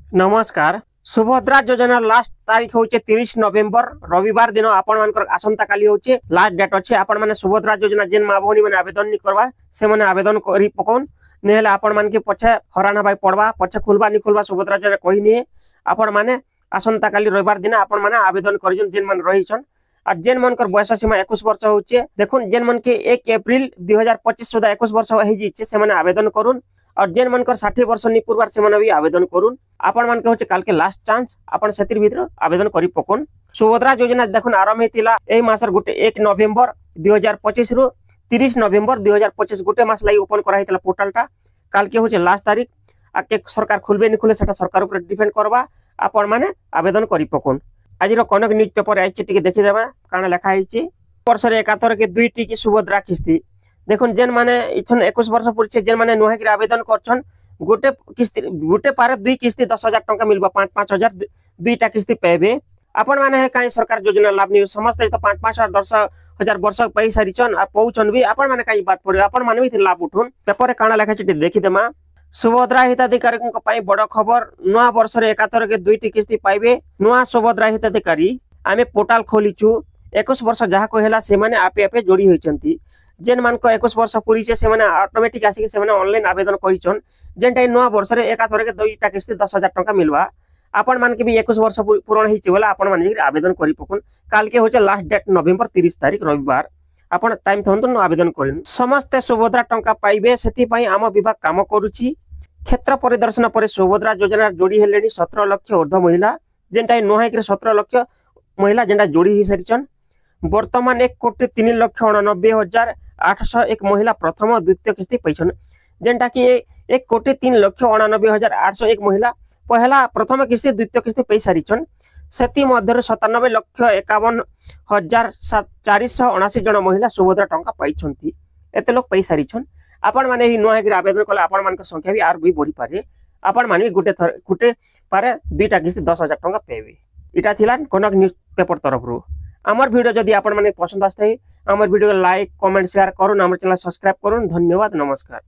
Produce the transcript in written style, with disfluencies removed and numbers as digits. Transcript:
नमस्कार। सुभद्रा योजना लास्ट तारीख होचे 30 नवेम्बर रविवार दिन आपण मानकर आसंता काली होचे लास्ट डेट अच्छे। आपण माने सुभद्रा योजना जेन माँ भौणी माने आवेदन नहीं करवा से माने आवेदन करी पकोन नेहले आपण मान के पछे हराना भाई पड़वा पछे खुलबा नहीं खुलबा सुभद्रा योजना कही नहीं। आपण माने आसंता काली रविवार दिन आपण माने आवेदन करिजन जेन मान रहिछन और जेन मनकर बयस सीमा 21 वर्ष होचे। देखुन जेन मन के 1 एप्रिल 2025 सुधा 21 वर्ष हो जिचे से माने आवेदन करून और जेन मनकर 60 वर्ष नि पूर्वार से माने भी आवेदन करून। आपण मान के होचे काल के लास्ट चांस आपण सेतिर भीतर आवेदन करी पकोन। सुभद्रा योजना देखुन आरंभ हेतिला एई मासर गुटे 1 नवेम्बर 2025 रु 30 नवेम्बर 2025 गुटे मास लाई ओपन करा हेतिला पोर्टलटा। काल के होचे लास्ट तारीख आके सरकार खुलबे नि खुले सेटा सरकार ऊपर डिपेंड करबा। आपण माने आवेदन करी पकोन। आज कनक न्यूज पेपर आई टिके देखी देबा काना लेखा हिची वर्ष रे एकातर के दुईटी की सुभद्रा किस्ती देखुन जेन माने इछन 21 वर्ष पुरछे जेन माने नुहे के आवेदन करछन गोटे किस्ती गोटे पारे दुई किस्ती 10,000 टंका मिलबा 5,000 दुईटा किस्ती पेबे। आपण माने काई सरकार योजना लाभ नि समस्त तो 5,000 10,000 वर्ष पई सारिछन आ पहुचन भी आपण माने काई बात पड़े आपण माने भी लाभ उठुन पेपर काना लेखा छिटे देखी देमा। सुभद्रा हिताधिकारी बड़ खबर नुआ वर्ष रे एकातर के दुईटी किस्ती पाइबे। नुआ सुभद्रा हिताधिकारी आमे पोर्टल खोलीचु 21 वर्ष जहा को हेला से माने आपे आपे जोड़ी होइचंती। जेन मान को 21 वर्ष पूरी छे से माने ऑटोमेटिक आसी के से माने ऑनलाइन आवेदन करिचन जेनटा नुआ वर्ष रे एकातर के दुईटा किस्ती 10,000 टंका मिलवा। आपण मान के भी 21 वर्ष पूर्ण हिचे बोला आपण मान आवेदन करि पकुन। काल के होचे लास्ट डेट नवेम्बर 30 तारीख रविवार आपण टाइम थंतु आवेदन करिन। समस्त सुभद्रा टंका पाइबे सेति पई आम विभाग काम करूची। क्षेत्र परिदर्शन पर सुभद्रा योजना जोड़ी हेलेनी 17 लाख ऊर्ध्व महिला जेनटा नुहाई 17 लाख महिला जेनटा जोड़ी ही सारिचन। वर्तमान 1,89,801 महिला प्रथम द्वितीय किस्ती पैछन जेनटा कि 1,03,89,801 महिला पहला प्रथम किस्ती द्वितीय किस्ती पै सारिचन। सेति मध्य 97,51,479 जन महिला सुभद्रा टंका पाइछंती एते लोक पै सारिछन। आपण माने ही नुआ के आवेदन कले आपण मान संख्या भी आर भी बढ़ी पारे। आपण मान भी गुटे पारे दुईटा किस्ती 10,000 टंका पेबे। इटा थिला कनक न्यूज पेपर तरफ रु। हमर वीडियो जदि आपण माने पसंद आस्ते हमर वीडियो लाइक कमेंट शेयर करूँ, हमर चैनल सब्सक्राइब करूँ। धन्यवाद, नमस्कार।